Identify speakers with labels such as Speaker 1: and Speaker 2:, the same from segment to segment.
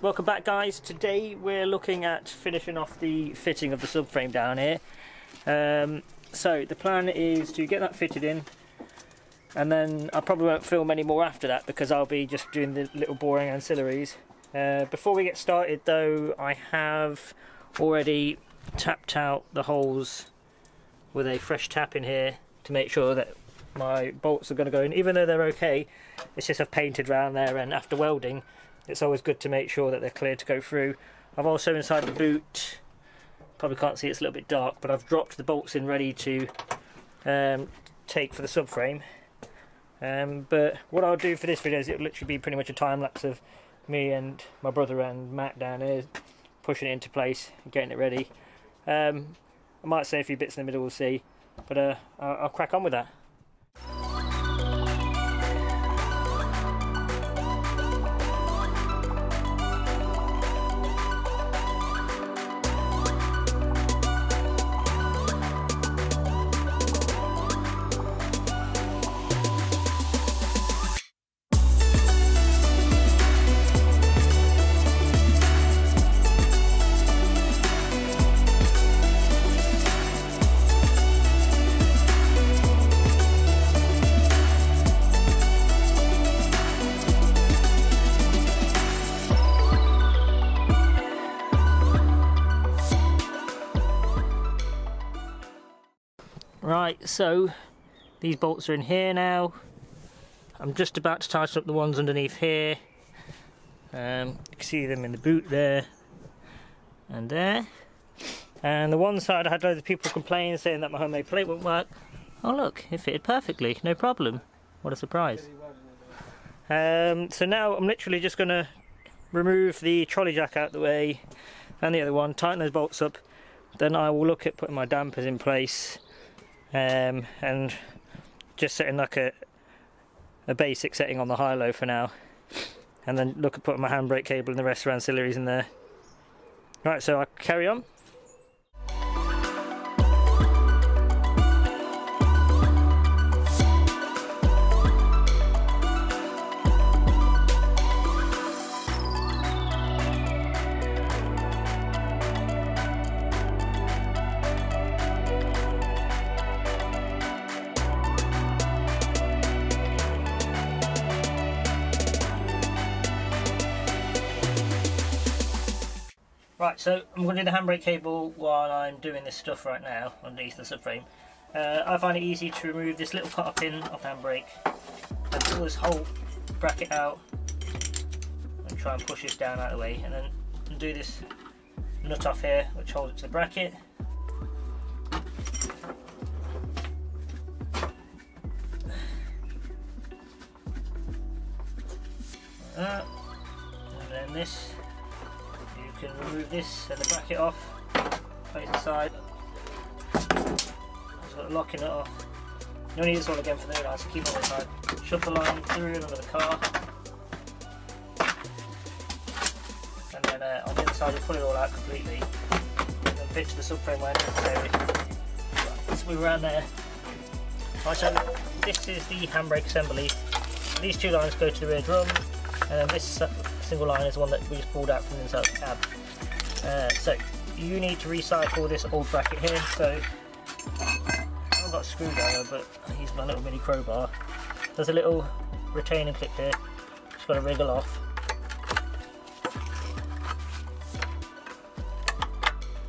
Speaker 1: Welcome back, guys. Today we're looking at finishing off the fitting of the subframe down here. So the plan is to get that fitted in, and then I probably won't film any more after that because I'll be just doing the little boring ancillaries. Before we get started though, I have already tapped out the holes with a fresh tap in here to make sure that my bolts are going to go in. Even though they're okay, it's just I've painted around there, and after welding it's always good to make sure that they're clear to go through. I've also inside the boot, probably can't see, it's a little bit dark, but I've dropped the bolts in ready to take for the subframe. But what I'll do for this video is it'll literally be pretty much a time lapse of me and my brother and Matt down here pushing it into place and getting it ready. I might say a few bits in the middle, we'll see, but I'll crack on with that. Right, so these bolts are in here now. I'm just about to tighten up the ones underneath here. You can see them in the boot there and there. And the one side I had loads of people complain, saying that my homemade plate wouldn't work. Oh look, it fitted perfectly, no problem. What a surprise. So now I'm literally just going to remove the trolley jack out the way and the other one, tighten those bolts up. Then I will look at putting my dampers in place. And just setting like a basic setting on the high-low for now, and then look at putting my handbrake cable and the rest of ancillaries in there. Right, so I'll carry on. Right, so I'm going to do the handbrake cable while I'm doing this stuff right now underneath the subframe. I find it easy to remove this little cutter pin off the handbrake and pull this whole bracket out and try and push this down out of the way, and then undo this nut off here which holds it to the bracket. Like that. And then this, you can remove this and the bracket off, place it aside. Just got the locking it off. You'll need this all again for the new line, so keep it on the side. Shove the line through under the car, and then on the other side you pull it all out completely, and then fit to the subframe where necessary. Let's move around there. Right, so this is the handbrake assembly. These two lines go to the rear drum, and then this single line is the one that we just pulled out from the inside of the cab. So you need to recycle this old bracket here. So I haven't got a screwdriver, but I use my little mini crowbar. There's a little retaining clip here, just got to wriggle off.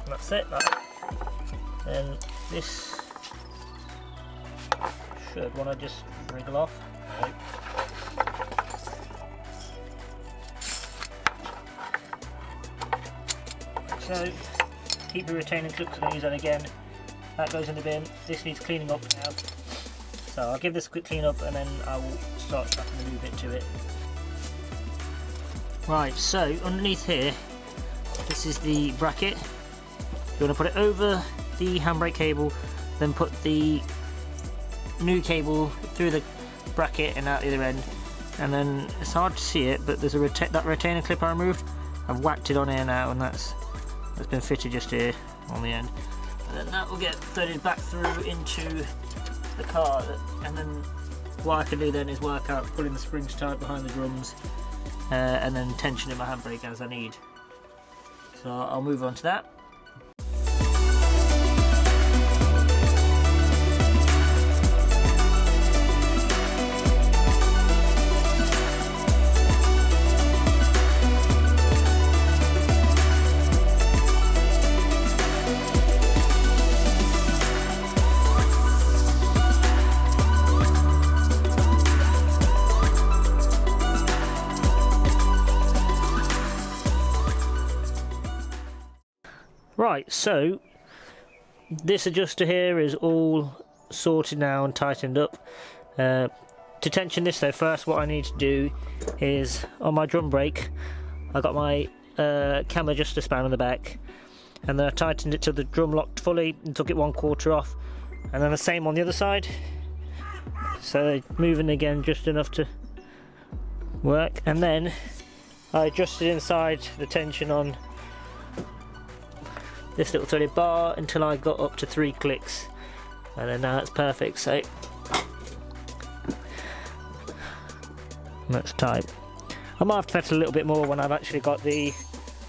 Speaker 1: And that's it. Then this should want to just wriggle off. Right. So keep the retaining clip, because I'm going to use that again. That goes in the bin. This needs cleaning up now. So I'll give this a quick clean up and then I will start strapping the new bit to it. Right, so underneath here, this is the bracket. You want to put it over the handbrake cable, then put the new cable through the bracket and out the other end. And then it's hard to see it, but there's that retainer clip I removed. I've whacked it on here now, and that's been fitted just here on the end. And then that will get threaded back through into the car, and then what I can do then is work out pulling the springs tight behind the drums, and then tensioning my handbrake as I need. So I'll move on to that. Right, so this adjuster here is all sorted now and tightened up. To tension this though, first what I need to do is, on my drum brake, I got my cam adjuster span on the back, and then I tightened it till the drum locked fully and took it 1/4 off, and then the same on the other side. So moving again just enough to work, and then I adjusted inside the tension on this little threaded bar until I got up to 3 clicks, and then now it's perfect. So that's tight. I might have to fet a little bit more when I've actually got the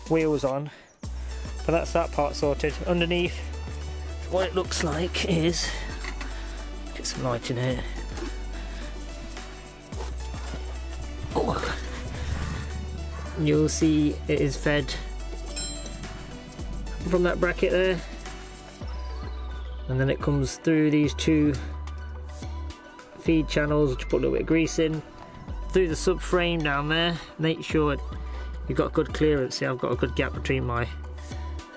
Speaker 1: wheels on, but that's that part sorted. Underneath, what it looks like is, get some light in here. Oh. You'll see it is fed from that bracket there, and then it comes through these 2 feed channels, which put a little bit of grease in, through the subframe down there. Make sure you've got good clearance. See, I've got a good gap between my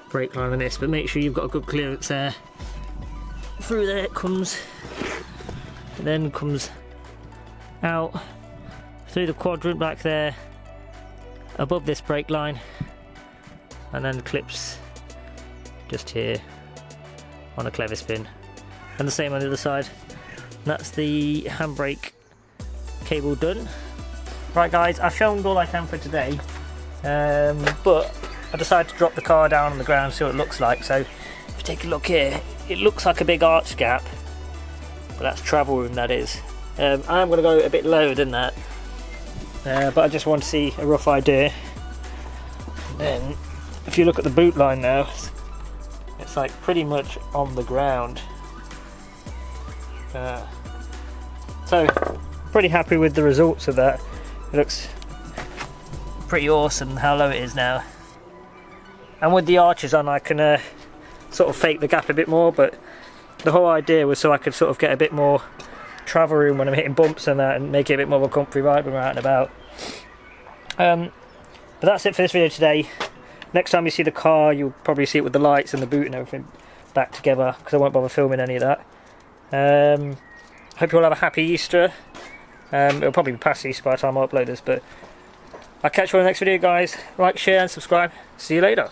Speaker 1: brake line and this, but make sure you've got a good clearance there. Through there it comes, and then comes out through the quadrant back there above this brake line, and then clips just here on a clever spin, and the same on the other side. And that's the handbrake cable done. Right guys, I filmed all I can for today, but I decided to drop the car down on the ground, see what it looks like. So if you take a look here, it looks like a big arch gap, but that's travel room, that is. I am going to go a bit lower than that, but I just want to see a rough idea. And then if you look at the boot line now, it's like pretty much on the ground. So pretty happy with the results of that. It looks pretty awesome how low it is now. And with the arches on, I can sort of fake the gap a bit more, but the whole idea was so I could sort of get a bit more travel room when I'm hitting bumps and that, and make it a bit more of a comfy ride when we're out and about. But that's it for this video today. Next time you see the car, you'll probably see it with the lights and the boot and everything back together, because I won't bother filming any of that. Hope you all have a happy Easter. It'll probably be past Easter by the time I upload this, but I'll catch you on the next video guys. Like, share and subscribe. See you later.